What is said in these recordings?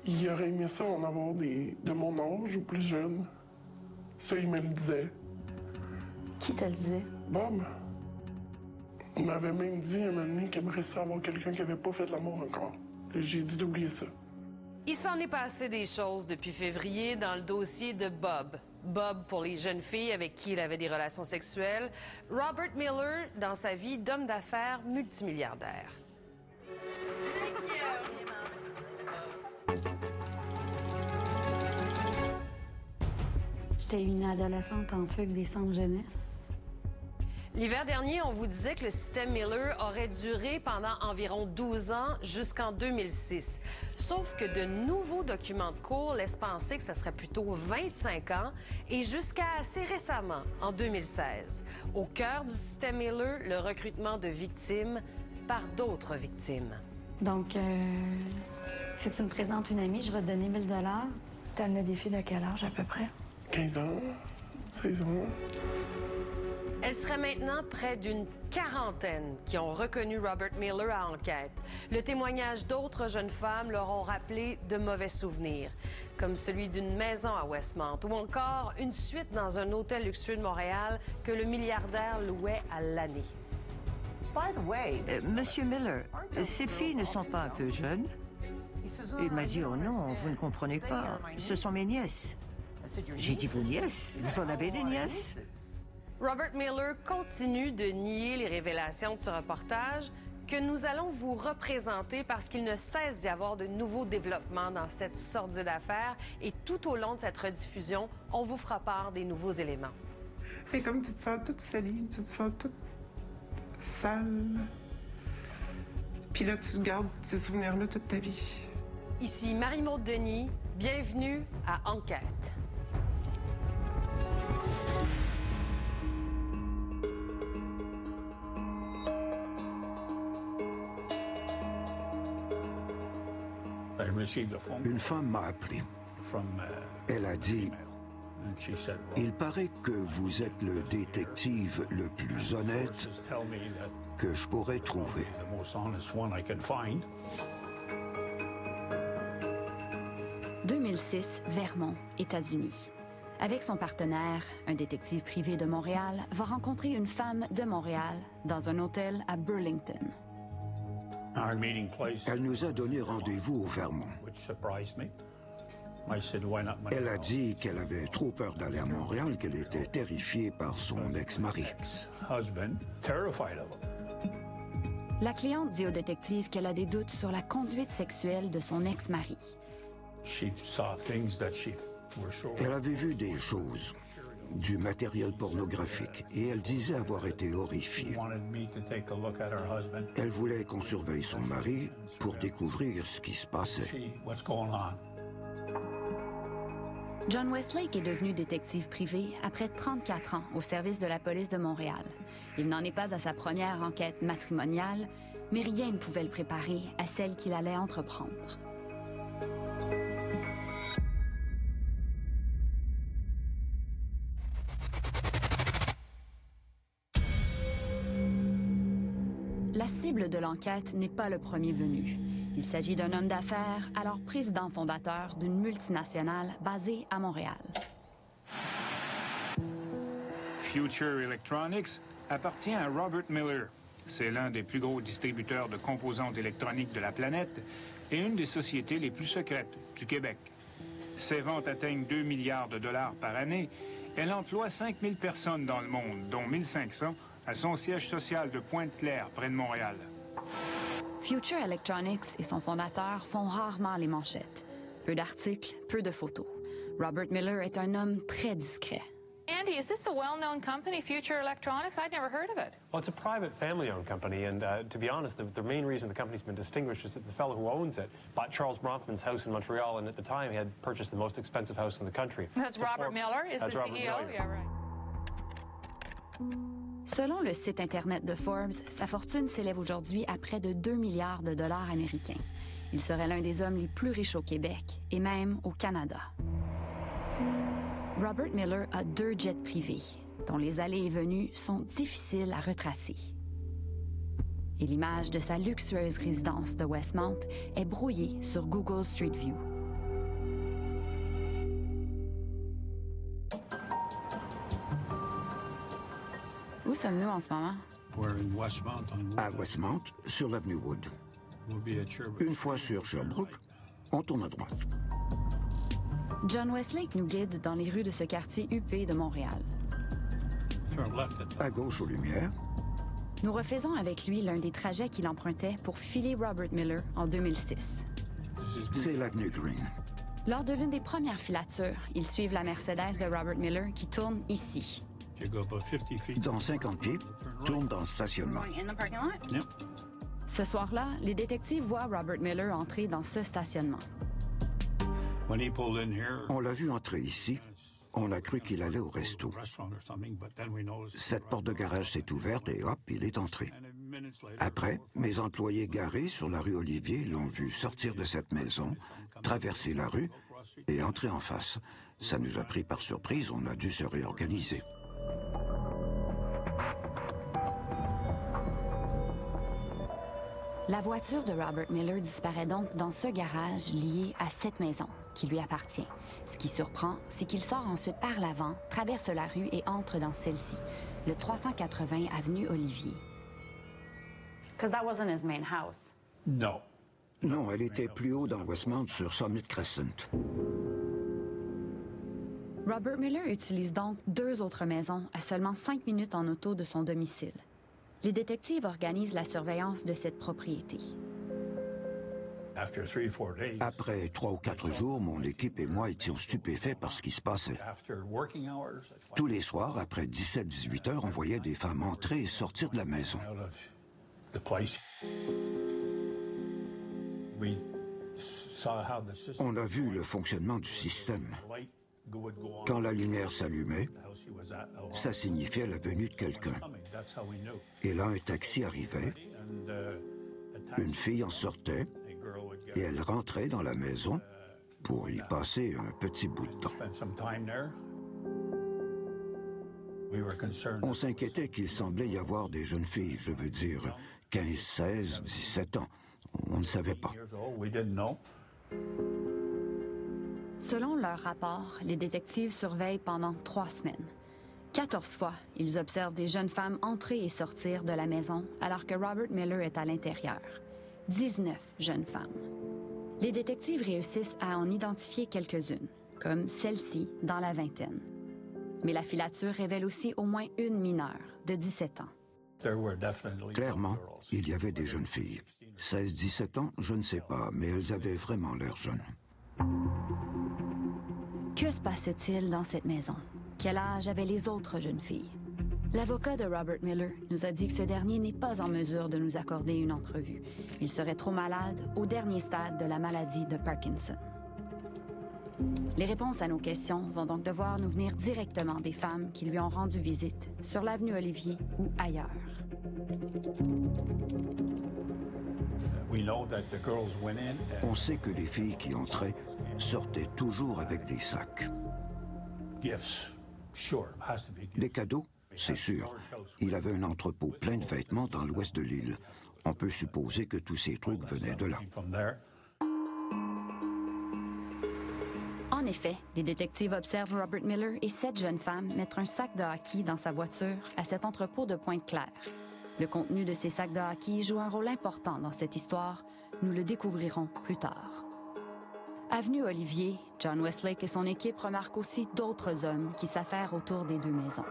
Il aurait aimé ça en avoir de mon âge ou plus jeune. Ça, il me le disait. Qui te le disait? Bob. Il m'avait même dit à un moment donné qu'il aimerait ça avoir quelqu'un qui n'avait pas fait l'amour encore. J'ai dit d'oublier ça. Il s'en est passé des choses depuis février dans le dossier de Bob. Bob pour les jeunes filles avec qui il avait des relations sexuelles. Robert Miller dans sa vie d'homme d'affaires multimilliardaire. J'étais une adolescente en fugue des centres jeunesse. L'hiver dernier, on vous disait que le système Miller aurait duré pendant environ 12 ans jusqu'en 2006. Sauf que de nouveaux documents de cours laissent penser que ça serait plutôt 25 ans et jusqu'à assez récemment, en 2016. Au cœur du système Miller, le recrutement de victimes par d'autres victimes. Donc, si tu me présentes une amie, je vais te donner 1 000 $. T'amenais des filles de quel âge à peu près? 15 ans, 16 ans. Elle serait maintenant près d'une quarantaine qui ont reconnu Robert Miller à enquête. Le témoignage d'autres jeunes femmes leur ont rappelé de mauvais souvenirs, comme celui d'une maison à Westmount ou encore une suite dans un hôtel luxueux de Montréal que le milliardaire louait à l'année. Monsieur Miller, ces filles ne sont pas un peu jeunes? Il m'a dit, oh non, vous ne comprenez pas, ce sont mes nièces. J'ai dit, vos nièces? Vous en avez des nièces? Robert Miller continue de nier les révélations de ce reportage que nous allons vous représenter parce qu'il ne cesse d'y avoir de nouveaux développements dans cette sordide affaire et tout au long de cette rediffusion, on vous fera part des nouveaux éléments. C'est comme tu te sens toute salie, tu te sens toute sale. Puis là, tu gardes ces souvenirs-là toute ta vie. Ici Marie-Maude Denis, bienvenue à Enquête. Une femme m'a appelé. Elle a dit, « Il paraît que vous êtes le détective le plus honnête que je pourrais trouver. » 2006, Vermont, États-Unis. Avec son partenaire, un détective privé de Montréal va rencontrer une femme de Montréal dans un hôtel à Burlington. Elle nous a donné rendez-vous au Vermont. Elle a dit qu'elle avait trop peur d'aller à Montréal, qu'elle était terrifiée par son ex-mari. La cliente dit au détective qu'elle a des doutes sur la conduite sexuelle de son ex-mari. Elle avait vu des choses, du matériel pornographique, et elle disait avoir été horrifiée. Elle voulait qu'on surveille son mari pour découvrir ce qui se passait. John Westlake est devenu détective privé après 34 ans au service de la police de Montréal. Il n'en est pas à sa première enquête matrimoniale, mais rien ne pouvait le préparer à celle qu'il allait entreprendre. La cible de l'enquête n'est pas le premier venu. Il s'agit d'un homme d'affaires, alors président fondateur d'une multinationale basée à Montréal. Future Electronics appartient à Robert Miller. C'est l'un des plus gros distributeurs de composantes électroniques de la planète et une des sociétés les plus secrètes du Québec. Ses ventes atteignent 2 milliards de dollars par année. Elle emploie 5000 personnes dans le monde, dont 1500 à son siège social de Pointe-Claire, près de Montréal. Future Electronics et son fondateur font rarement les manchettes. Peu d'articles, peu de photos. Robert Miller est un homme très discret. Andy, is this a well-known company, Future Electronics? I'd never heard of it. Well, it's a private family-owned company, and to be honest, the main reason the company's been distinguished is that the fellow who owns it bought Charles Bronfman's house in Montreal, and at the time he had purchased the most expensive house in the country. That's Robert Miller, is the CEO? Yeah, right. Selon le site Internet de Forbes, sa fortune s'élève aujourd'hui à près de 2 milliards de dollars américains. Il serait l'un des hommes les plus riches au Québec et même au Canada. Robert Miller a 2 jets privés, dont les allées et venues sont difficiles à retracer. et l'image de sa luxueuse résidence de Westmount est brouillée sur Google Street View. Où sommes-nous en ce moment? À Westmount, sur l'avenue Wood. Une fois sur Sherbrooke, on tourne à droite. John Westlake nous guide dans les rues de ce quartier huppé de Montréal. À gauche aux lumières. Nous refaisons avec lui l'un des trajets qu'il empruntait pour filer Robert Miller en 2006. C'est l'avenue Green. Lors de l'une des premières filatures, ils suivent la Mercedes de Robert Miller qui tourne ici. Dans 50 pieds, tourne dans le stationnement. Ce soir-là, les détectives voient Robert Miller entrer dans ce stationnement. On l'a vu entrer ici. On a cru qu'il allait au resto. Cette porte de garage s'est ouverte et hop, il est entré. Après, mes employés garés sur la rue Olivier l'ont vu sortir de cette maison, traverser la rue et entrer en face. Ça nous a pris par surprise, on a dû se réorganiser. La voiture de Robert Miller disparaît donc dans ce garage lié à cette maison qui lui appartient. Ce qui surprend, c'est qu'il sort ensuite par l'avant, traverse la rue et entre dans celle-ci, le 380 avenue Olivier. Because that wasn't his main house. Non. Non, elle était plus haut dans Westmount sur Summit Crescent. Robert Miller utilise donc 2 autres maisons à seulement 5 minutes en auto de son domicile. Les détectives organisent la surveillance de cette propriété. Après 3 ou 4 jours, mon équipe et moi étions stupéfaits par ce qui se passait. Tous les soirs, après 17-18 heures, on voyait des femmes entrer et sortir de la maison. On a vu le fonctionnement du système. Quand la lumière s'allumait, ça signifiait la venue de quelqu'un. Et là, un taxi arrivait, une fille en sortait, et elle rentrait dans la maison pour y passer un petit bout de temps. On s'inquiétait qu'il semblait y avoir des jeunes filles, je veux dire 15, 16, 17 ans. On ne savait pas. Selon leur rapport, les détectives surveillent pendant 3 semaines. 14 fois, ils observent des jeunes femmes entrer et sortir de la maison alors que Robert Miller est à l'intérieur. 19 jeunes femmes. Les détectives réussissent à en identifier quelques-unes, comme celle-ci dans la vingtaine. Mais la filature révèle aussi au moins une mineure de 17 ans. Clairement, il y avait des jeunes filles. 16-17 ans, je ne sais pas, mais elles avaient vraiment l'air jeunes. Que se passait-il dans cette maison? Quel âge avaient les autres jeunes filles? L'avocat de Robert Miller nous a dit que ce dernier n'est pas en mesure de nous accorder une entrevue. Il serait trop malade, au dernier stade de la maladie de Parkinson. Les réponses à nos questions vont donc devoir nous venir directement des femmes qui lui ont rendu visite sur l'avenue Olivier ou ailleurs. On sait que les filles qui entraient sortaient toujours avec des sacs. Des cadeaux, c'est sûr. Il avait un entrepôt plein de vêtements dans l'ouest de l'île. On peut supposer que tous ces trucs venaient de là. En effet, les détectives observent Robert Miller et 7 jeunes femmes mettre un sac de hockey dans sa voiture à cet entrepôt de Pointe-Claire. Le contenu de ces sacs de hockey joue un rôle important dans cette histoire. Nous le découvrirons plus tard. Avenue Olivier, John Westlake et son équipe remarquent aussi d'autres hommes qui s'affairent autour des 2 maisons.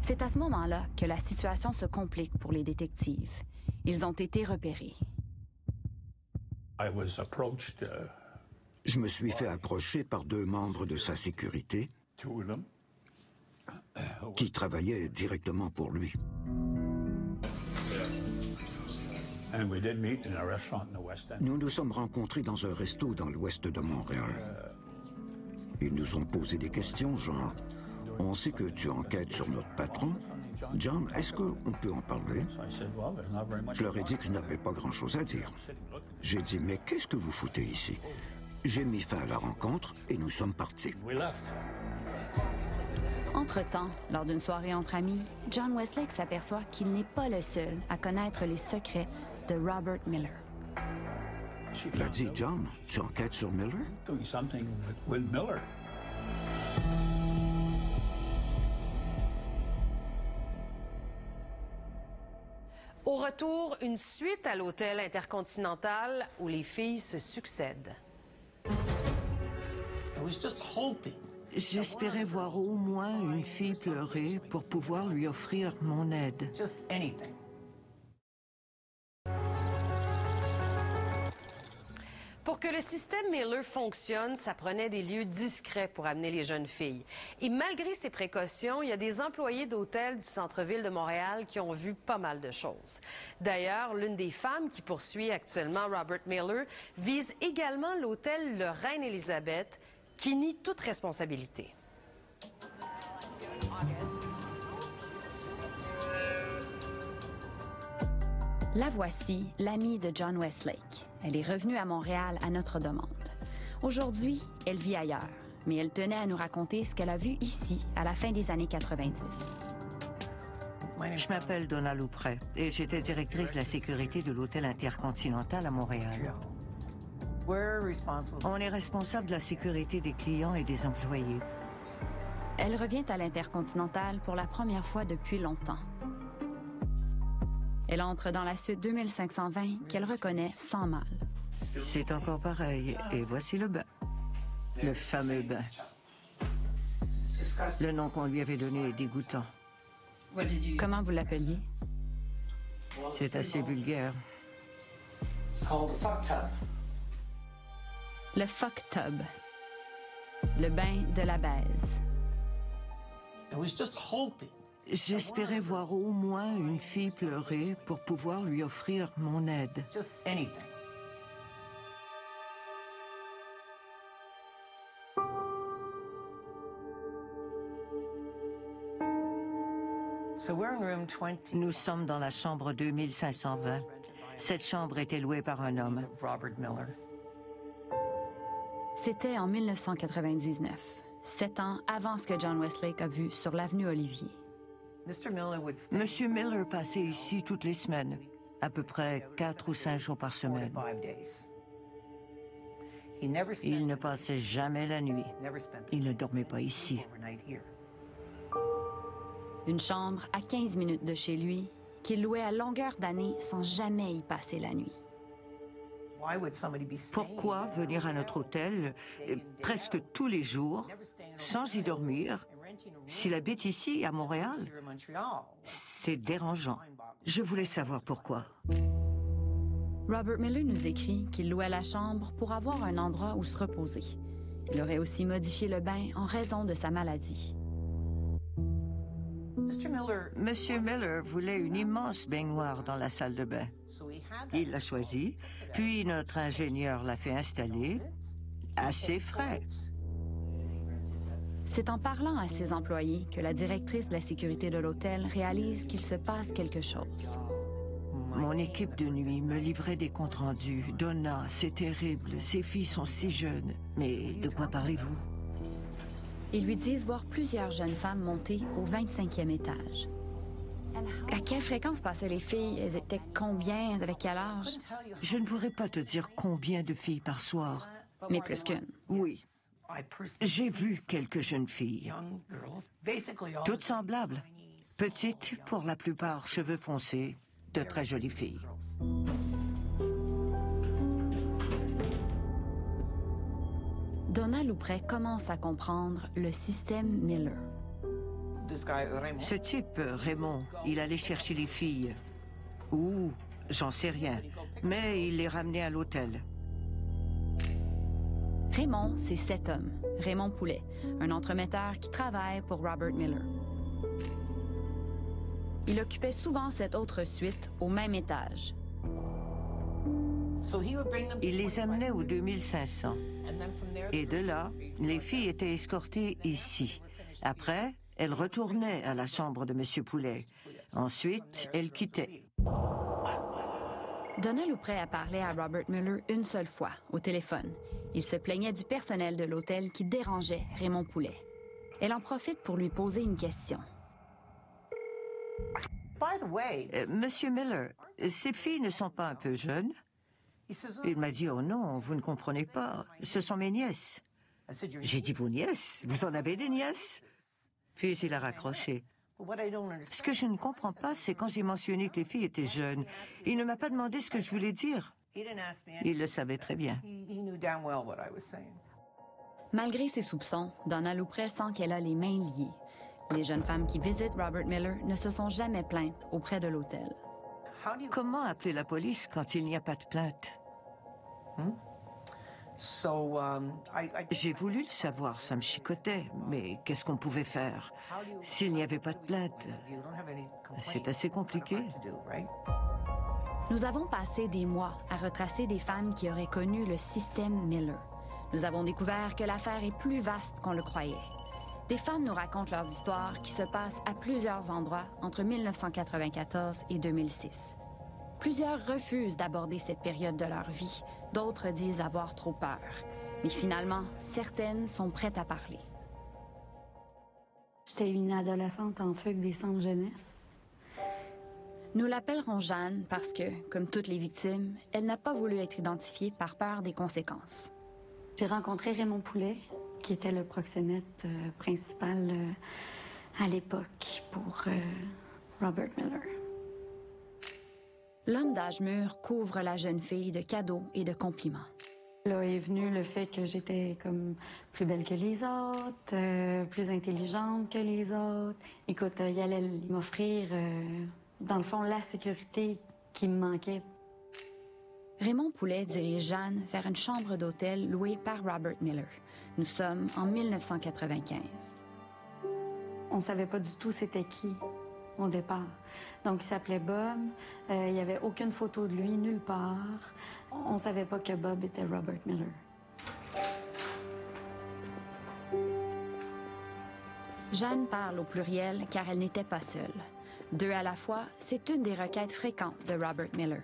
C'est à ce moment-là que la situation se complique pour les détectives. Ils ont été repérés. Je me suis fait approcher par 2 membres de sa sécurité qui travaillaient directement pour lui. Nous nous sommes rencontrés dans un resto dans l'ouest de Montréal. Ils nous ont posé des questions genre « On sait que tu enquêtes sur notre patron. John, est-ce qu'on peut en parler? » Je leur ai dit que je n'avais pas grand-chose à dire. J'ai dit « Mais qu'est-ce que vous foutez ici? » J'ai mis fin à la rencontre et nous sommes partis. Entre-temps, lors d'une soirée entre amis, John Westlake s'aperçoit qu'il n'est pas le seul à connaître les secrets de Robert Miller. L'as-tu, John? Tu enquêtes sur Miller? Doing something with Miller. Au retour, une suite à l'hôtel Intercontinental où les filles se succèdent. J'espérais voir au moins une fille pleurer pour pouvoir lui offrir mon aide. Pour que le système Miller fonctionne, ça prenait des lieux discrets pour amener les jeunes filles. Et malgré ces précautions, il y a des employés d'hôtels du centre-ville de Montréal qui ont vu pas mal de choses. D'ailleurs, l'une des femmes qui poursuit actuellement Robert Miller vise également l'hôtel Le Reine-Élisabeth, qui nie toute responsabilité. La voici, l'amie de John Westlake. Elle est revenue à Montréal à notre demande. Aujourd'hui, elle vit ailleurs, mais elle tenait à nous raconter ce qu'elle a vu ici à la fin des années 90. Je m'appelle Donna Loupret et j'étais directrice de la sécurité de l'hôtel Intercontinental à Montréal. On est responsable de la sécurité des clients et des employés. Elle revient à l'Intercontinental pour la première fois depuis longtemps. Elle entre dans la suite 2520 qu'elle reconnaît sans mal. C'est encore pareil. Et voici le bain. Le fameux bain. Le nom qu'on lui avait donné est dégoûtant. Comment vous l'appeliez? C'est assez vulgaire. Le fuck tub. Le bain de la baise. J'espérais voir au moins une fille pleurer pour pouvoir lui offrir mon aide. Nous sommes dans la chambre 2520. Cette chambre était louée par un homme. C'était en 1999, 7 ans avant ce que John Westlake a vu sur l'avenue Olivier. Monsieur Miller passait ici toutes les semaines, à peu près 4 ou 5 jours par semaine. Il ne passait jamais la nuit. Il ne dormait pas ici. Une chambre à 15 minutes de chez lui, qu'il louait à longueur d'année sans jamais y passer la nuit. Pourquoi venir à notre hôtel presque tous les jours, sans y dormir, s'il habite ici, à Montréal? C'est dérangeant. Je voulais savoir pourquoi. Robert Miller nous écrit qu'il louait la chambre pour avoir un endroit où se reposer. Il aurait aussi modifié le bain en raison de sa maladie. Monsieur Miller voulait une immense baignoire dans la salle de bain. Il l'a choisie, puis notre ingénieur l'a fait installer à ses frais. C'est en parlant à ses employés que la directrice de la sécurité de l'hôtel réalise qu'il se passe quelque chose. Mon équipe de nuit me livrait des comptes rendus. Donna, c'est terrible, ces filles sont si jeunes. Mais de quoi parlez-vous? Ils lui disent voir plusieurs jeunes femmes monter au 25e étage. À quelle fréquence passaient les filles? Elles étaient combien? Avec quel âge? Je ne pourrais pas te dire combien de filles par soir. Mais plus qu'une. Oui. J'ai vu quelques jeunes filles. Toutes semblables. Petites, pour la plupart cheveux foncés. De très jolies filles. Donna Loupret commence à comprendre le système Miller. Ce type, Raymond, il allait chercher les filles. Ou, j'en sais rien. Mais il les ramenait à l'hôtel. Raymond, c'est cet homme, Raymond Poulet, un entremetteur qui travaille pour Robert Miller. Il occupait souvent cette autre suite au même étage. Il les amenait au 2500. Et de là, les filles étaient escortées ici. Après, elles retournaient à la chambre de M. Poulet. Ensuite, elles quittaient. Donna Loupret a parlé à Robert Miller une seule fois, au téléphone. Il se plaignait du personnel de l'hôtel qui dérangeait Raymond Poulet. Elle en profite pour lui poser une question. Monsieur Miller, ces filles ne sont pas un peu jeunes? Il m'a dit, oh non, vous ne comprenez pas, ce sont mes nièces. J'ai dit, vos nièces? Vous en avez des nièces? Puis il a raccroché. Ce que je ne comprends pas, c'est quand j'ai mentionné que les filles étaient jeunes, il ne m'a pas demandé ce que je voulais dire. Il le savait très bien. Malgré ses soupçons, Donna Loupret sent qu'elle a les mains liées. Les jeunes femmes qui visitent Robert Miller ne se sont jamais plaintes auprès de l'hôtel. Comment appeler la police quand il n'y a pas de plainte? J'ai voulu le savoir, ça me chicotait, mais qu'est-ce qu'on pouvait faire? S'il n'y avait pas de plainte, c'est assez compliqué. Nous avons passé des mois à retracer des femmes qui auraient connu le système Miller. Nous avons découvert que l'affaire est plus vaste qu'on le croyait. Des femmes nous racontent leurs histoires qui se passent à plusieurs endroits entre 1994 et 2006. Plusieurs refusent d'aborder cette période de leur vie, d'autres disent avoir trop peur. Mais finalement, certaines sont prêtes à parler. J'étais une adolescente en fugue des centres jeunesse. Nous l'appellerons Jeanne parce que, comme toutes les victimes, elle n'a pas voulu être identifiée par peur des conséquences. J'ai rencontré Raymond Poulet, qui était le proxénète principal à l'époque pour Robert Miller. L'homme d'âge mûr couvre la jeune fille de cadeaux et de compliments. Là est venu le fait que j'étais comme plus belle que les autres, plus intelligente que les autres. Écoute, il allait m'offrir, dans le fond, la sécurité qui me manquait. Raymond Poulet dirige Jeanne vers une chambre d'hôtel louée par Robert Miller. Nous sommes en 1995. On savait pas du tout c'était qui au départ. Donc, il s'appelait Bob. Il n'y avait aucune photo de lui nulle part. On savait pas que Bob était Robert Miller. Jeanne parle au pluriel car elle n'était pas seule. Deux à la fois, c'est une des requêtes fréquentes de Robert Miller.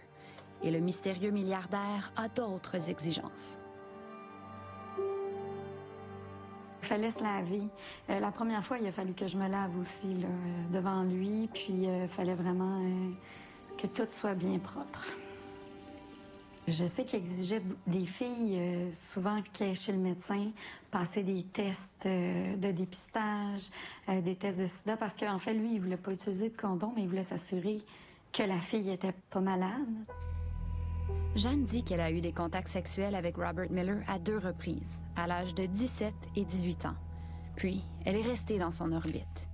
Et le mystérieux milliardaire a d'autres exigences. Il fallait se laver. La première fois, il a fallu que je me lave aussi là, devant lui, puis il fallait vraiment que tout soit bien propre. Je sais qu'il exigeait des filles, souvent qui allaient chez le médecin, passer des tests de dépistage, des tests de sida, parce qu'en fait, lui, il voulait pas utiliser de condom, mais il voulait s'assurer que la fille était pas malade. Jeanne dit qu'elle a eu des contacts sexuels avec Robert Miller à 2 reprises, à l'âge de 17 et 18 ans. Puis, elle est restée dans son orbite.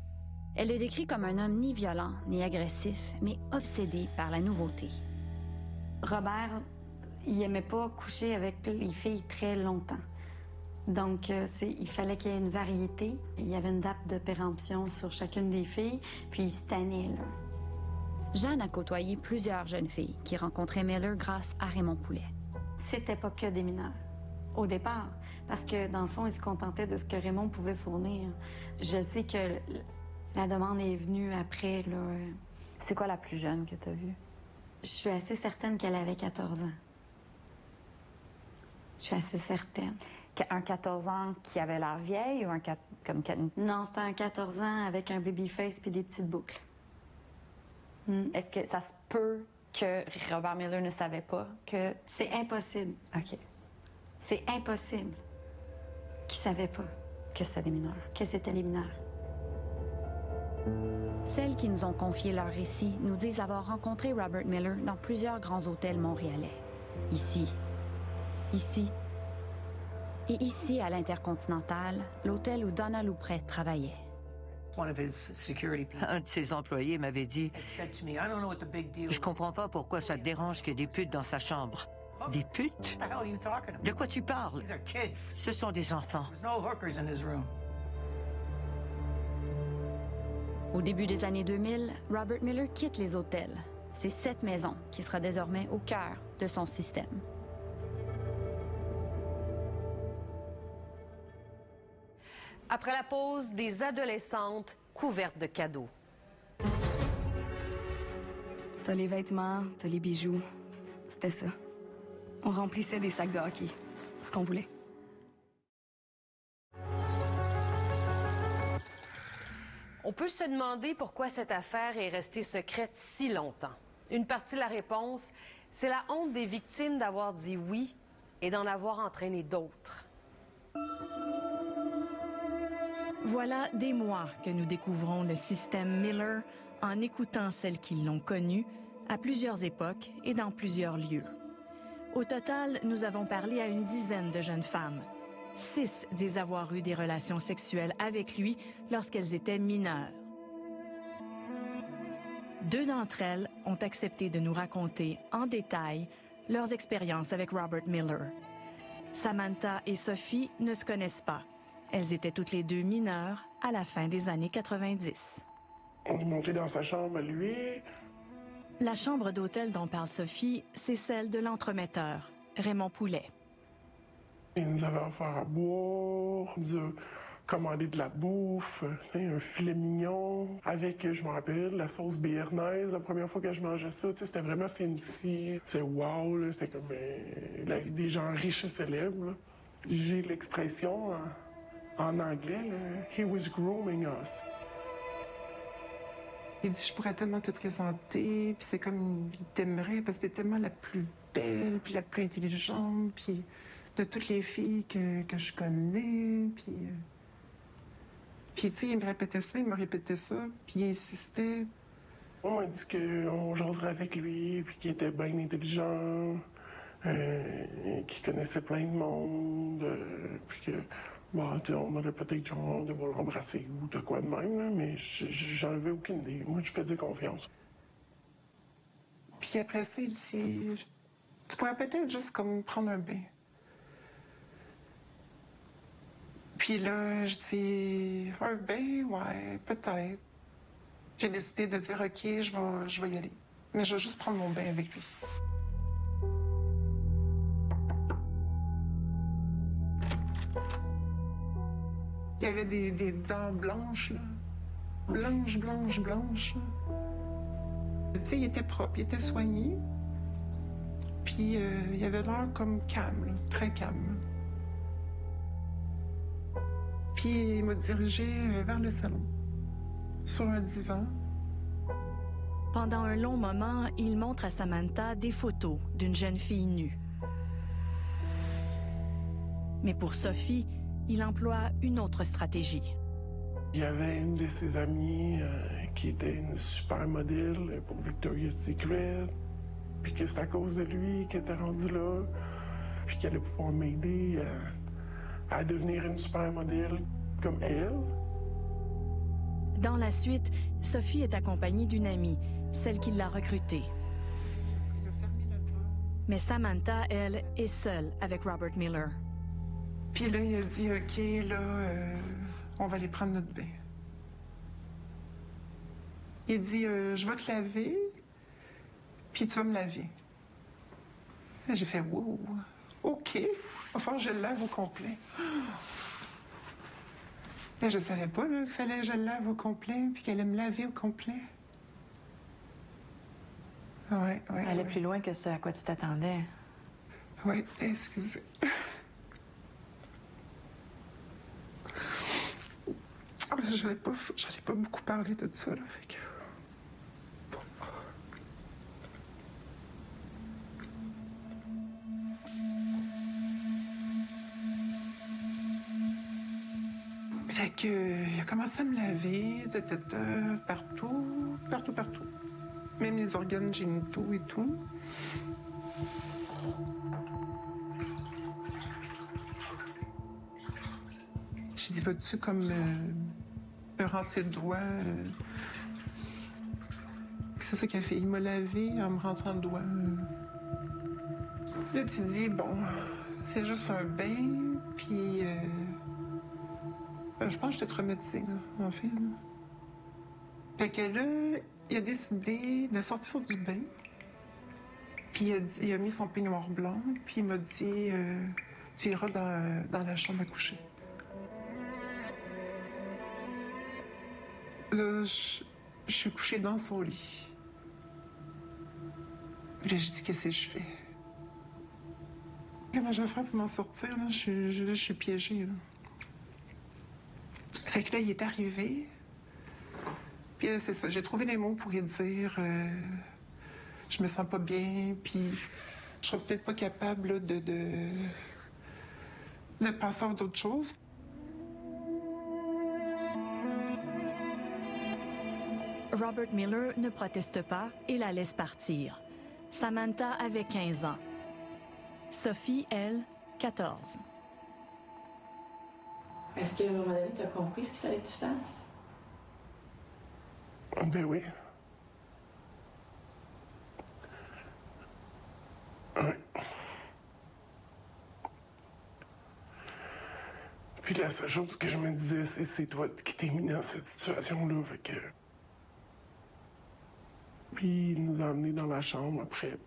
Elle le décrit comme un homme ni violent, ni agressif, mais obsédé par la nouveauté. Robert, il aimait pas coucher avec les filles très longtemps. Donc, il fallait qu'il y ait une variété. Il y avait une date de péremption sur chacune des filles, puis il se tannait, là. Jeanne a côtoyé plusieurs jeunes filles qui rencontraient Miller grâce à Raymond Poulet. C'était pas que des mineurs, au départ, parce que dans le fond, il se contentait de ce que Raymond pouvait fournir. Je sais que la demande est venue après, là. C'est quoi la plus jeune que tu as vue? Je suis assez certaine qu'elle avait 14 ans. Je suis assez certaine. Un 14 ans qui avait l'air vieille ou un comme... Non, c'était un 14 ans avec un baby-face puis des petites boucles. Est-ce que ça se peut que Robert Miller ne savait pas que... C'est impossible. OK. C'est impossible qu'il savait pas. Que c'était des mineurs. Que c'était des mineurs. Celles qui nous ont confié leur récit nous disent avoir rencontré Robert Miller dans plusieurs grands hôtels montréalais. Ici et ici à l'Intercontinental, l'hôtel où Donna Loupret travaillait. Un de ses employés m'avait dit « Je comprends pas pourquoi ça te dérange qu'il y ait des putes dans sa chambre. » Des putes? De quoi tu parles? Ce sont des enfants. Au début des années 2000, Robert Miller quitte les hôtels. C'est cette maison qui sera désormais au cœur de son système. Après la pause, des adolescentes couvertes de cadeaux. T'as les vêtements, t'as les bijoux. C'était ça. On remplissait des sacs de hockey. Ce qu'on voulait. On peut se demander pourquoi cette affaire est restée secrète si longtemps. Une partie de la réponse, c'est la honte des victimes d'avoir dit oui et d'en avoir entraîné d'autres. Voilà des mois que nous découvrons le système Miller en écoutant celles qui l'ont connu à plusieurs époques et dans plusieurs lieux. Au total, nous avons parlé à une dizaine de jeunes femmes. 6 disent avoir eu des relations sexuelles avec lui lorsqu'elles étaient mineures. 2 d'entre elles ont accepté de nous raconter en détail leurs expériences avec Robert Miller. Samantha et Sophie ne se connaissent pas. Elles étaient toutes les 2 mineures à la fin des années 90. On est monté dans sa chambre, lui. La chambre d'hôtel dont parle Sophie, c'est celle de l'entremetteur, Raymond Poulet. Il nous avait offert à boire, il nous a commandé de la bouffe, un filet mignon, avec, je me rappelle, la sauce béarnaise. La première fois que je mangeais ça, c'était vraiment fancy. C'est wow, c'est comme la vie des gens riches et célèbres. J'ai l'expression en anglais, là, « He was grooming us ». Il dit, je pourrais tellement te présenter, puis c'est comme, il t'aimerait parce que t'es tellement la plus belle, puis la plus intelligente, puis de toutes les filles que je connais, puis tu sais, il me répétait ça, puis il insistait. On m'a dit qu'on jaserait avec lui, puis qu'il était bien intelligent, qu'il connaissait plein de monde, puis que... Bon, on aurait peut-être genre de l'embrasser ou de quoi de même, là, mais j'en avais aucune idée. Moi, je faisais confiance. Puis après ça, il dit, tu pourrais peut-être juste comme prendre un bain. Puis là, je dis, un bain, ouais, peut-être. J'ai décidé de dire, OK, je vais y aller. Mais je vais juste prendre mon bain avec lui. Il y avait des dents blanches, là. Blanches. Tu sais, il était propre, il était soigné. Puis il avait l'air comme calme, là, très calme. Puis il m'a dirigé vers le salon, sur un divan. Pendant un long moment, il montre à Samantha des photos d'une jeune fille nue. Mais pour Sophie, il emploie une autre stratégie. Il y avait une de ses amies qui était une super modèle pour Victoria's Secret, puis que c'est à cause de lui qu'elle était rendue là, puis qu'elle allait pouvoir m'aider à devenir une super modèle comme elle. Dans la suite, Sophie est accompagnée d'une amie, celle qui l'a recrutée. Mais Samantha, elle, est seule avec Robert Miller. Puis là, il a dit, OK, là, on va aller prendre notre bain. Il dit, je vais te laver, puis tu vas me laver. J'ai fait, wow, OK, enfin, je le lave au complet. Mais je savais pas, là, qu'il fallait que je le lave au complet, puis qu'elle allait me laver au complet. Ouais, ça allait plus loin que ce à quoi tu t'attendais. Oui, excusez. J'allais pas beaucoup parler de ça, là, fait que... Fait que, il a commencé à me laver, partout. Même les organes génitaux et tout. J'ai dit, vas-tu comme me rentrer le doigt? C'est ça qu'il a fait. Il m'a lavé en me rentrant le doigt. Là, tu dis, bon, c'est juste un bain, puis... je pense que j'étais traumatisée, là, en fait. Là. Fait que là, il a décidé de sortir du bain. Puis il a mis son peignoir blanc, puis il m'a dit, tu iras dans la chambre à coucher. Là, je suis couchée dans son lit. Puis là, je dis, qu'est-ce que je fais? Comment je vais faire pour m'en sortir, là? Je suis piégée, là. Fait que là, il est arrivé. Puis c'est ça, j'ai trouvé les mots pour lui dire je me sens pas bien, puis je serais peut-être pas capable là, de passer à d'autres choses. Robert Miller ne proteste pas et la laisse partir. Samantha avait 15 ans. Sophie, elle, 14. Est-ce qu'à un moment donné, tu as compris ce qu'il fallait que tu fasses? Ben oui. Ouais. Puis la seule chose que je me disais, c'est toi qui t'es mis dans cette situation-là, fait que... Puis il nous a amenés dans la chambre après.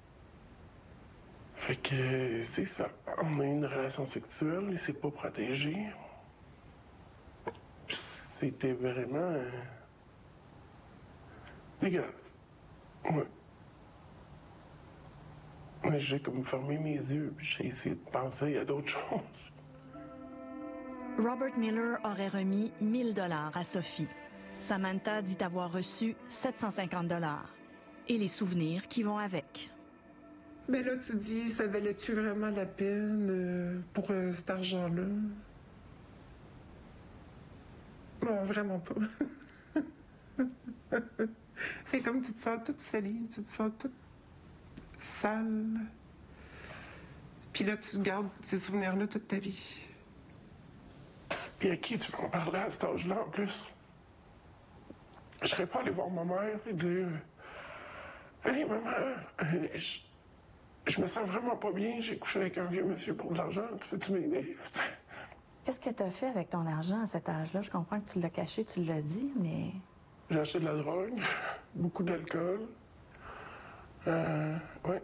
Fait que c'est ça. On a eu une relation sexuelle, il s'est pas protégé. C'était vraiment... dégueulasse. Ouais. Mais j'ai comme fermé mes yeux, puis j'ai essayé de penser à d'autres choses. Robert Miller aurait remis 1 000 $ à Sophie. Samantha dit avoir reçu 750 $ et les souvenirs qui vont avec. Mais là, tu dis, ça valait-tu vraiment la peine pour cet argent-là? Non, vraiment pas. C'est comme tu te sens toute salie, tu te sens toute sale. Puis là, tu gardes ces souvenirs-là toute ta vie. Puis à qui tu vas en parler à cet âge-là, en plus? Je serais pas allé voir ma mère et dire « Hey, maman, je me sens vraiment pas bien, j'ai couché avec un vieux monsieur pour de l'argent, peux-tu m'aider? » Qu'est-ce que tu as fait avec ton argent à cet âge-là? Je comprends que tu l'as caché, tu l'as dit, mais... J'ai acheté de la drogue, beaucoup d'alcool. Ouais.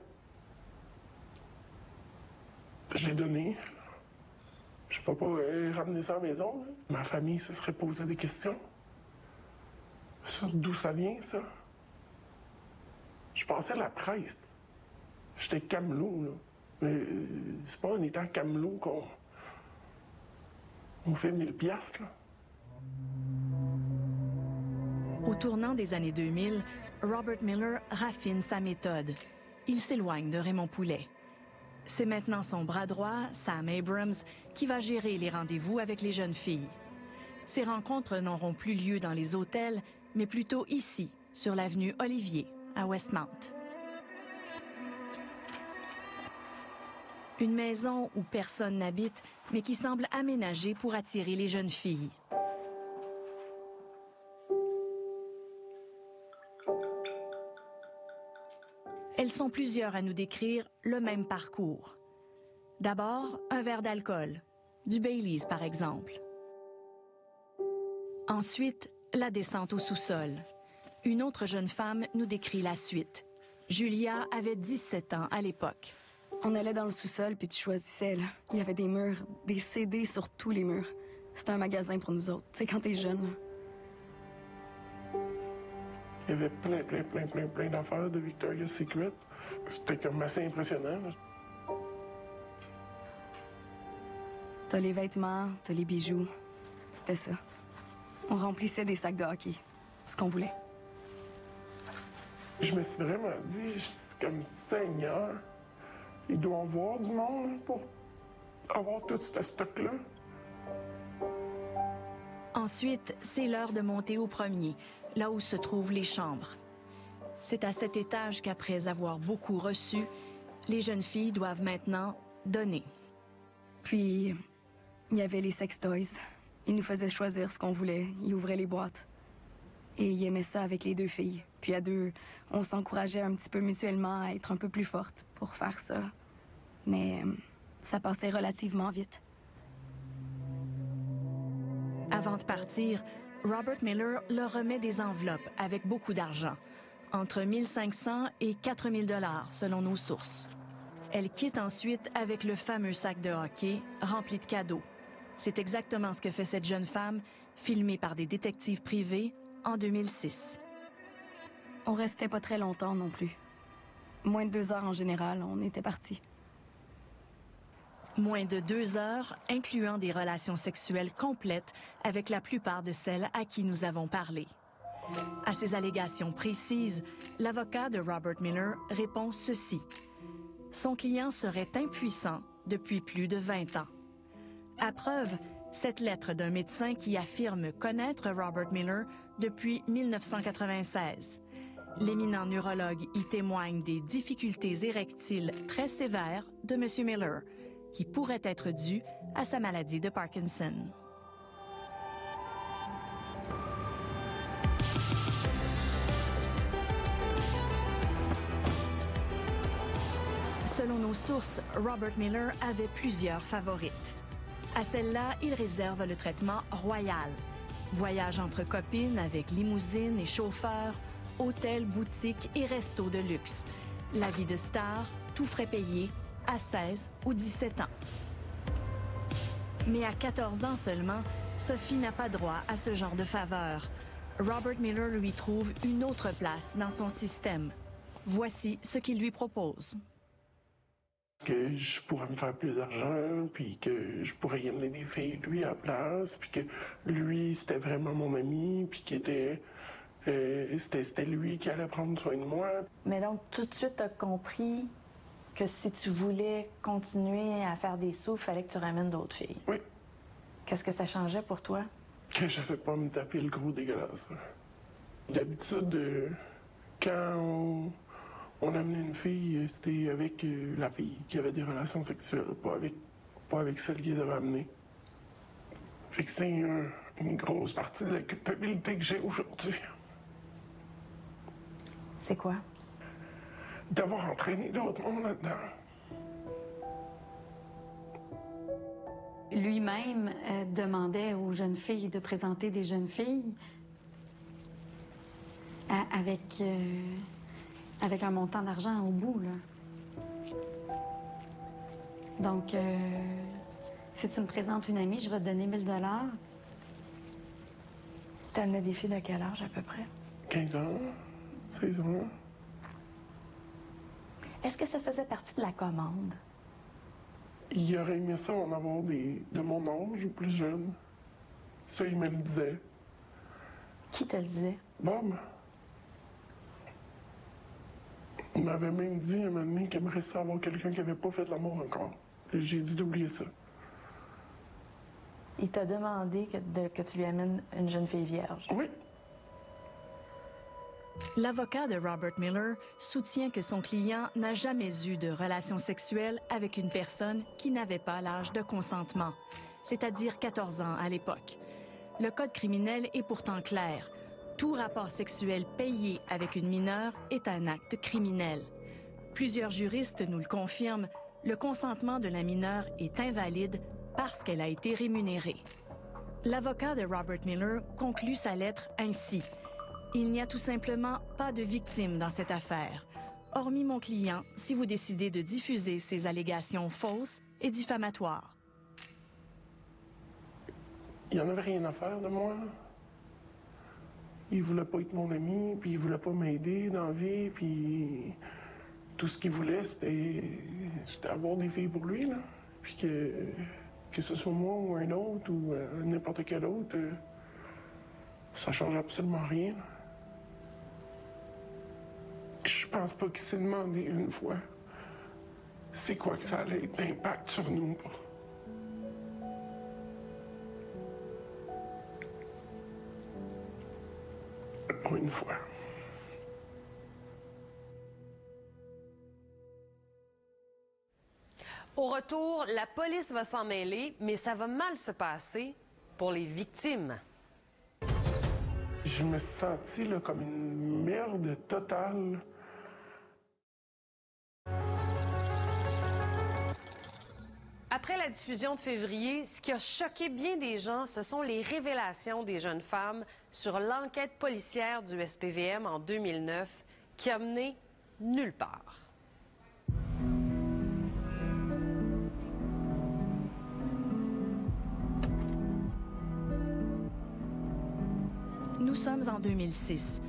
Je l'ai donné. Je ne vais pas ramener ça à la maison. Hein. Ma famille se serait posé des questions. Sur d'où ça vient, ça? Je pensais à la presse. J'étais camelot, là. Mais c'est pas en étant camelot qu'on fait 1000 piastres, là. Au tournant des années 2000, Robert Miller raffine sa méthode. Il s'éloigne de Raymond Poulet. C'est maintenant son bras droit, Sam Abrams, qui va gérer les rendez-vous avec les jeunes filles. Ces rencontres n'auront plus lieu dans les hôtels, mais plutôt ici, sur l'avenue Olivier, à Westmount. Une maison où personne n'habite, mais qui semble aménagée pour attirer les jeunes filles. Elles sont plusieurs à nous décrire le même parcours. D'abord, un verre d'alcool, du Baileys par exemple. Ensuite, la descente au sous-sol. Une autre jeune femme nous décrit la suite. Julia avait 17 ans à l'époque. On allait dans le sous-sol, puis tu choisissais, là. Il y avait des murs, des CD sur tous les murs. C'était un magasin pour nous autres. Tu sais, quand t'es jeune, là. Il y avait plein d'affaires de Victoria's Secret. C'était comme assez impressionnant. Là. T'as les vêtements, t'as les bijoux. C'était ça. On remplissait des sacs de hockey. Ce qu'on voulait. Je me suis vraiment dit, c'est comme Seigneur, il doit y avoir du monde pour avoir tout ce stock-là. Ensuite, c'est l'heure de monter au premier, là où se trouvent les chambres. C'est à cet étage qu'après avoir beaucoup reçu, les jeunes filles doivent maintenant donner. Puis, il y avait les sex toys. Ils nous faisaient choisir ce qu'on voulait. Ils ouvraient les boîtes. Et ils aimaient ça avec les deux filles. Puis à deux, on s'encourageait un petit peu mutuellement à être un peu plus fortes pour faire ça. Mais ça passait relativement vite. Avant de partir, Robert Miller leur remet des enveloppes avec beaucoup d'argent, entre 1 500 et 4 000 $ selon nos sources. Elle quitte ensuite avec le fameux sac de hockey rempli de cadeaux. C'est exactement ce que fait cette jeune femme, filmée par des détectives privés en 2006. On restait pas très longtemps non plus. Moins de 2 heures en général, on était partis. Moins de 2 heures, incluant des relations sexuelles complètes avec la plupart de celles à qui nous avons parlé. À ces allégations précises, l'avocat de Robert Miller répond ceci. Son client serait impuissant depuis plus de 20 ans. À preuve, cette lettre d'un médecin qui affirme connaître Robert Miller depuis 1996. L'éminent neurologue y témoigne des difficultés érectiles très sévères de M. Miller, qui pourraient être dues à sa maladie de Parkinson. Selon nos sources, Robert Miller avait plusieurs favorites. À celle-là, il réserve le traitement royal. Voyage entre copines avec limousine et chauffeur, hôtel, boutique et resto de luxe. La vie de star, tout frais payé, à 16 ou 17 ans. Mais à 14 ans seulement, Sophie n'a pas droit à ce genre de faveur. Robert Miller lui trouve une autre place dans son système. Voici ce qu'il lui propose. Que je pourrais me faire plus d'argent, puis que je pourrais y amener des filles, lui, à la place, puis que lui, c'était vraiment mon ami, puis c'était lui qui allait prendre soin de moi. Mais donc, tout de suite, tu as compris que si tu voulais continuer à faire des sous, il fallait que tu ramènes d'autres filles. Oui. Qu'est-ce que ça changeait pour toi? Que je ne fais pas me taper le gros dégueulasse. D'habitude, quand on amenait une fille, c'était avec la fille qui avait des relations sexuelles, pas avec celle qui les avait amenées. Fait que c'est une grosse partie de la culpabilité que j'ai aujourd'hui. C'est quoi? D'avoir entraîné d'autres mondes là-dedans. Lui-même demandait aux jeunes filles de présenter des jeunes filles avec un montant d'argent au bout, là. Donc, si tu me présentes une amie, je vais te donner 1 000 $. T'amenais des filles de quel âge, à peu près? 15 ans, 16 ans. Est-ce que ça faisait partie de la commande? Il aurait aimé ça en avoir de mon âge ou plus jeune. Ça, il me le disait. Qui te le disait? Bob. Il m'avait même dit à un moment donné qu'il aimerait ça avoir quelqu'un qui n'avait pas fait l'amour encore. J'ai dit d'oublier ça. Il t'a demandé que tu lui amènes une jeune fille vierge? Oui. L'avocat de Robert Miller soutient que son client n'a jamais eu de relation sexuelle avec une personne qui n'avait pas l'âge de consentement, c'est-à-dire 14 ans à l'époque. Le code criminel est pourtant clair. Tout rapport sexuel payé avec une mineure est un acte criminel. Plusieurs juristes nous le confirment, le consentement de la mineure est invalide parce qu'elle a été rémunérée. L'avocat de Robert Miller conclut sa lettre ainsi. Il n'y a tout simplement pas de victime dans cette affaire. Hormis mon client, si vous décidez de diffuser ces allégations fausses et diffamatoires. Il n'y en avait rien à faire de moi. Il voulait pas être mon ami, puis il voulait pas m'aider dans la vie, puis tout ce qu'il voulait, c'était avoir des filles pour lui, là. Puis que ce soit moi ou un autre, ou n'importe quel autre, ça change absolument rien. Je pense pas qu'il s'est demandé une fois c'est quoi que ça allait être d'impact sur nous. Pas une fois. Au retour, la police va s'en mêler, mais ça va mal se passer pour les victimes. Je me suis senti là, comme une merde totale. Après la diffusion de février, ce qui a choqué bien des gens, ce sont les révélations des jeunes femmes sur l'enquête policière du SPVM en 2009 qui a mené nulle part. Nous sommes en 2006.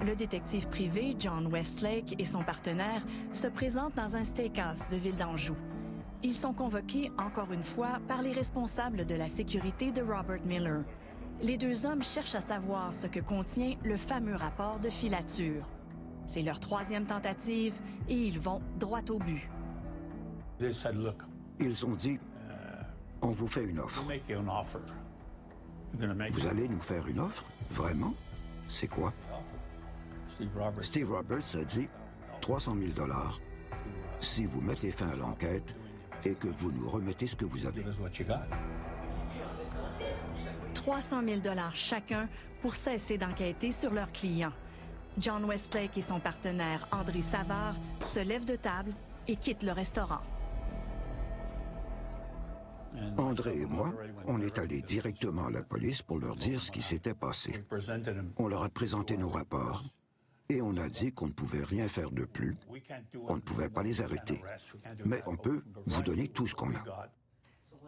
Le détective privé John Westlake et son partenaire se présentent dans un steakhouse de Ville d'Anjou. Ils sont convoqués encore une fois par les responsables de la sécurité de Robert Miller. les deux hommes cherchent à savoir ce que contient le fameux rapport de filature. C'est leur troisième tentative et ils vont droit au but. Ils ont dit, on vous fait une offre. Vous allez nous faire une offre? Vraiment? C'est quoi? Steve Roberts a dit 300 000 $ si vous mettez fin à l'enquête et que vous nous remettez ce que vous avez. 300 000 $ chacun pour cesser d'enquêter sur leurs clients. John Westlake et son partenaire André Savard se lèvent de table et quittent le restaurant. André et moi, on est allés directement à la police pour leur dire ce qui s'était passé. On leur a présenté nos rapports et on a dit qu'on ne pouvait rien faire de plus. On ne pouvait pas les arrêter. Mais on peut vous donner tout ce qu'on a.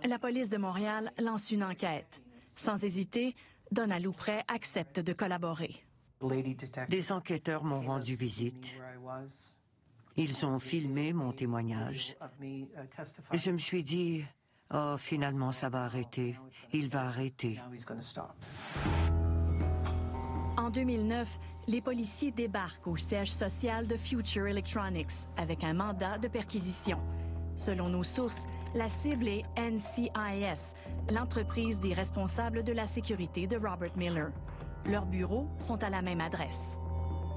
La police de Montréal lance une enquête. Sans hésiter, Donna Loupret accepte de collaborer. Des enquêteurs m'ont rendu visite. Ils ont filmé mon témoignage. Et je me suis dit, oh, finalement, ça va arrêter. Il va arrêter. En 2009, les policiers débarquent au siège social de Future Electronics avec un mandat de perquisition. Selon nos sources, la cible est NCIS, l'entreprise des responsables de la sécurité de Robert Miller. Leurs bureaux sont à la même adresse.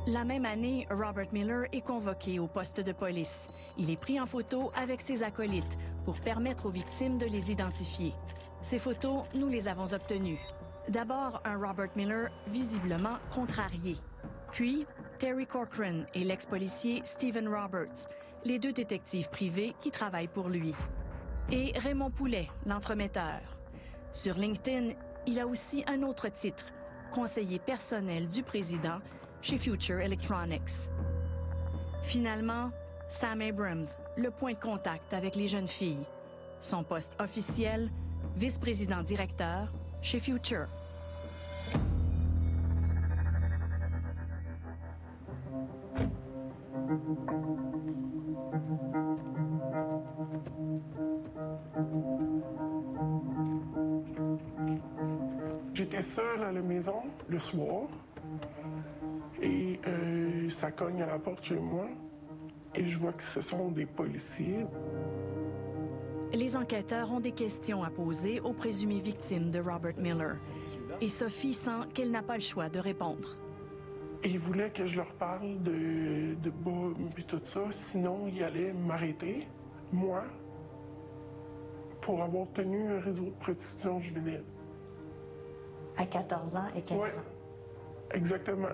La même année, Robert Miller est convoqué au poste de police. Il est pris en photo avec ses acolytes pour permettre aux victimes de les identifier. Ces photos, nous les avons obtenues. D'abord, un Robert Miller visiblement contrarié. Puis, Terry Corcoran et l'ex-policier Stephen Roberts, les deux détectives privés qui travaillent pour lui. Et Raymond Poulet, l'entremetteur. Sur LinkedIn, il a aussi un autre titre, conseiller personnel du président chez Future Electronics. Finalement, Sam Abrams, le point de contact avec les jeunes filles. Son poste officiel, vice-président directeur chez Future. J'étais seule à la maison le soir et ça cogne à la porte chez moi et je vois que ce sont des policiers. Les enquêteurs ont des questions à poser aux présumées victimes de Robert Miller et Sophie sent qu'elle n'a pas le choix de répondre. Et ils voulaient que je leur parle de Bob et tout ça, sinon ils allaient m'arrêter, moi, pour avoir tenu un réseau de prostitution juvénile. À 14 ans et 15 ans. Exactement.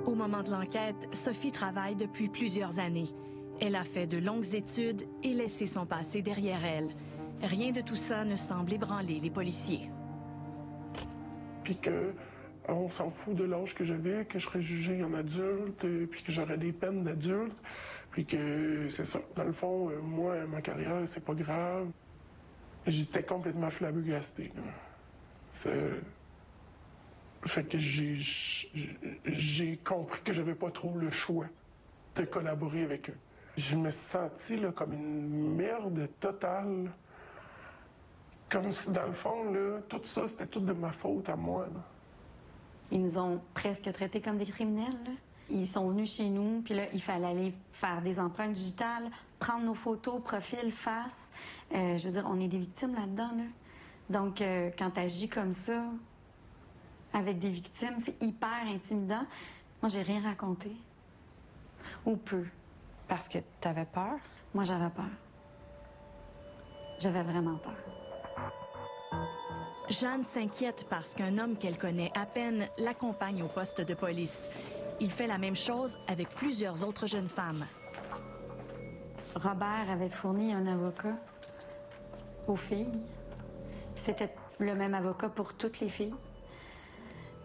Au moment de l'enquête, Sophie travaille depuis plusieurs années. Elle a fait de longues études et laissé son passé derrière elle. Rien de tout ça ne semble ébranler les policiers. Puis qu'on s'en fout de l'âge que j'avais, que je serais jugé en adulte, puis que j'aurais des peines d'adulte, puis que c'est ça. Dans le fond, moi, ma carrière, c'est pas grave. J'étais complètement flabbergasté. Fait que j'ai compris que j'avais pas trop le choix de collaborer avec eux. Je me suis senti là, comme une merde totale. Comme si, dans le fond, là, tout ça, c'était tout de ma faute à moi. Là. Ils nous ont presque traités comme des criminels. Là. Ils sont venus chez nous, puis là, il fallait aller faire des empreintes digitales, prendre nos photos, profil, face. Je veux dire, on est des victimes là-dedans. Là. Donc, quand tu agis comme ça, avec des victimes, c'est hyper intimidant. Moi, j'ai rien raconté. Ou peu. Parce que t'avais peur? Moi, j'avais peur. J'avais vraiment peur. Jeanne s'inquiète parce qu'un homme qu'elle connaît à peine l'accompagne au poste de police. Il fait la même chose avec plusieurs autres jeunes femmes. Robert avait fourni un avocat aux filles. C'était le même avocat pour toutes les filles.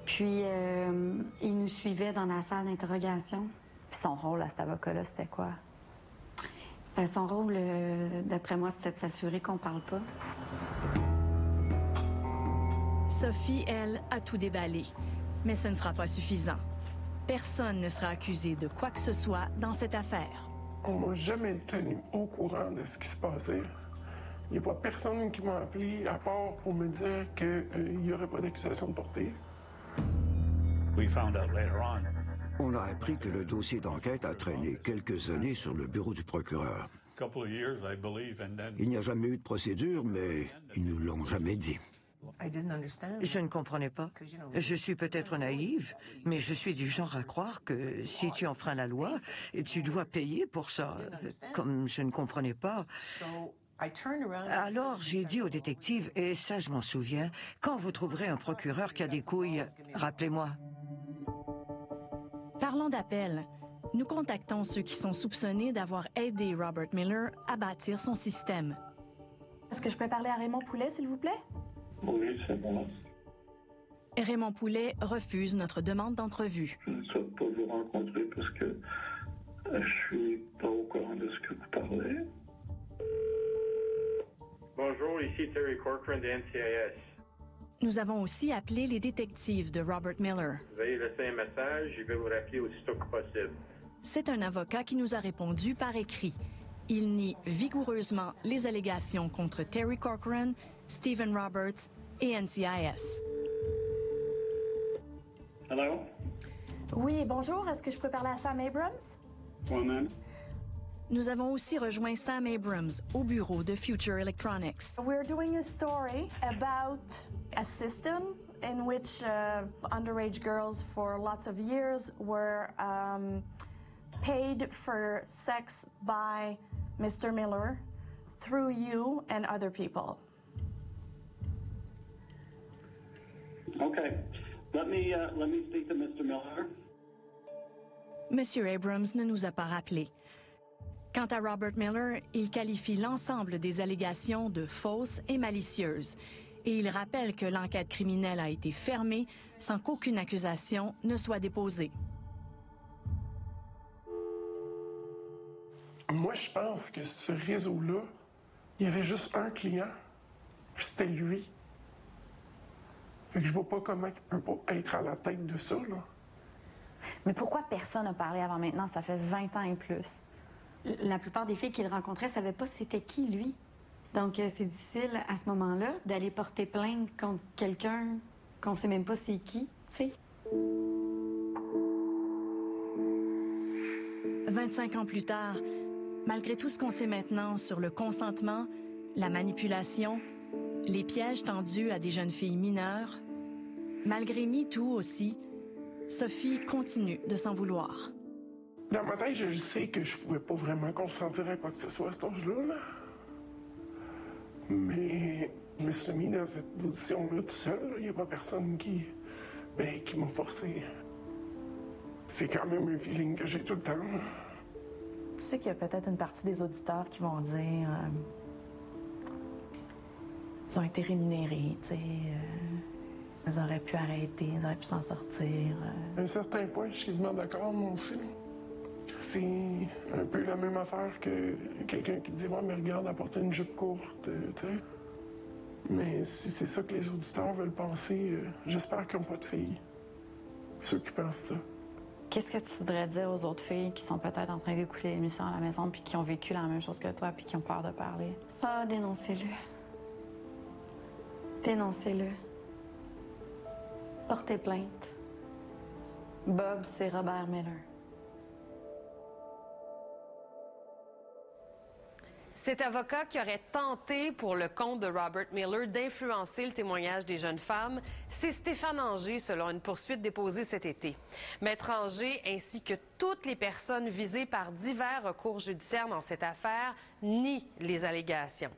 Puis, il nous suivait dans la salle d'interrogation. Son rôle à cet avocat-là, c'était quoi? Son rôle, d'après moi, c'était de s'assurer qu'on parle pas. Sophie, elle, a tout déballé. Mais ce ne sera pas suffisant. Personne ne sera accusé de quoi que ce soit dans cette affaire. On m'a jamais tenu au courant de ce qui se passait. Il n'y a pas personne qui m'a appelé à part pour me dire qu'il n'y aurait pas d'accusation de portée. On a appris que le dossier d'enquête a traîné quelques années sur le bureau du procureur. Il n'y a jamais eu de procédure, mais ils ne nous l'ont jamais dit. Je ne comprenais pas. Je suis peut-être naïve, mais je suis du genre à croire que si tu enfreins la loi, tu dois payer pour ça. Comme je ne comprenais pas. Alors j'ai dit au détective, et ça je m'en souviens, quand vous trouverez un procureur qui a des couilles, rappelez-moi. Parlant d'appel, nous contactons ceux qui sont soupçonnés d'avoir aidé Robert Miller à bâtir son système. Est-ce que je peux parler à Raymond Poulet, s'il vous plaît? Oui, c'est bon. Raymond Poulet refuse notre demande d'entrevue. Je ne souhaite pas vous rencontrer parce que je suis pas au courant de ce que vous parlez. Bonjour, ici Terry Corcoran de NCIS. Nous avons aussi appelé les détectives de Robert Miller. Veuillez laisser un message, je vais vous rappeler aussitôt que possible. C'est un avocat qui nous a répondu par écrit. Il nie vigoureusement les allégations contre Terry Corcoran, Stephen Roberts et NCIS. Hello? Oui, bonjour. Est-ce que je peux parler à Sam Abrams? Moi-même. Nous avons aussi rejoint Sam Abrams au bureau de Future Electronics. We're doing a story about a system in which underage girls for lots of years were paid for sex by Mr. Miller through you and other people. Okay. Let me speak to Mr. Miller. Monsieur Abrams ne nous a pas rappelé. Quant à Robert Miller, il qualifie l'ensemble des allégations de fausses et malicieuses. Et il rappelle que l'enquête criminelle a été fermée sans qu'aucune accusation ne soit déposée. Moi, je pense que ce réseau-là, il y avait juste un client, puis c'était lui. Fait que je vois pas comment il peut pas être à la tête de ça, là. Mais pourquoi personne n'a parlé avant maintenant? Ça fait 20 ans et plus. La plupart des filles qu'il rencontrait ne savaient pas c'était qui, lui. Donc, c'est difficile, à ce moment-là, d'aller porter plainte contre quelqu'un qu'on sait même pas c'est qui, tu sais. 25 ans plus tard, malgré tout ce qu'on sait maintenant sur le consentement, la manipulation, les pièges tendus à des jeunes filles mineures, malgré MeToo aussi, Sophie continue de s'en vouloir. Dans ma tête, je sais que je pouvais pas vraiment consentir à quoi que ce soit à cet âge-là, là. Mais je me suis mis dans cette position-là tout seul. Il n'y a pas personne qui m'a forcé. C'est quand même un feeling que j'ai tout le temps. Tu sais qu'il y a peut-être une partie des auditeurs qui vont dire ils ont été rémunérés, tu sais. Ils auraient pu arrêter, ils auraient pu s'en sortir. À un certain point, je suis quasiment d'accord, mon film. C'est un peu la même affaire que quelqu'un qui dit « Ouais, mais regarde, apporter une jupe courte, tu sais. » Mais si c'est ça que les auditeurs veulent penser, j'espère qu'ils n'ont pas de filles. Ceux qui pensent ça. Qu'est-ce que tu voudrais dire aux autres filles qui sont peut-être en train d'écouter l'émission à la maison puis qui ont vécu la même chose que toi puis qui ont peur de parler? Ah, dénoncez-le. Dénoncez-le. Portez plainte. Bob, c'est Robert Miller. Cet avocat qui aurait tenté, pour le compte de Robert Miller, d'influencer le témoignage des jeunes femmes, c'est Stéphane Anger, selon une poursuite déposée cet été. Maître Anger, ainsi que toutes les personnes visées par divers recours judiciaires dans cette affaire, nient les allégations.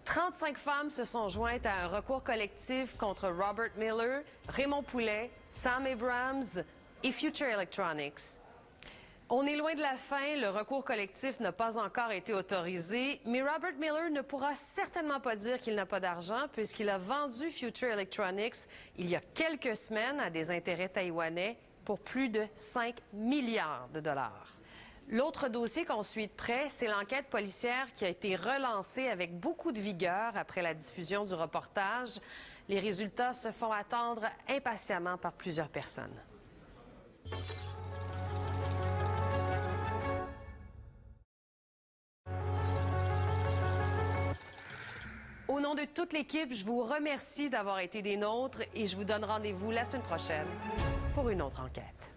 35 femmes se sont jointes à un recours collectif contre Robert Miller, Raymond Poulet, Sam Abrams et Future Electronics. On est loin de la fin, le recours collectif n'a pas encore été autorisé, mais Robert Miller ne pourra certainement pas dire qu'il n'a pas d'argent puisqu'il a vendu Future Electronics il y a quelques semaines à des intérêts taïwanais pour plus de 5 milliards de dollars. L'autre dossier qu'on suit de près, c'est l'enquête policière qui a été relancée avec beaucoup de vigueur après la diffusion du reportage. Les résultats se font attendre impatiemment par plusieurs personnes. Au nom de toute l'équipe, je vous remercie d'avoir été des nôtres et je vous donne rendez-vous la semaine prochaine pour une autre enquête.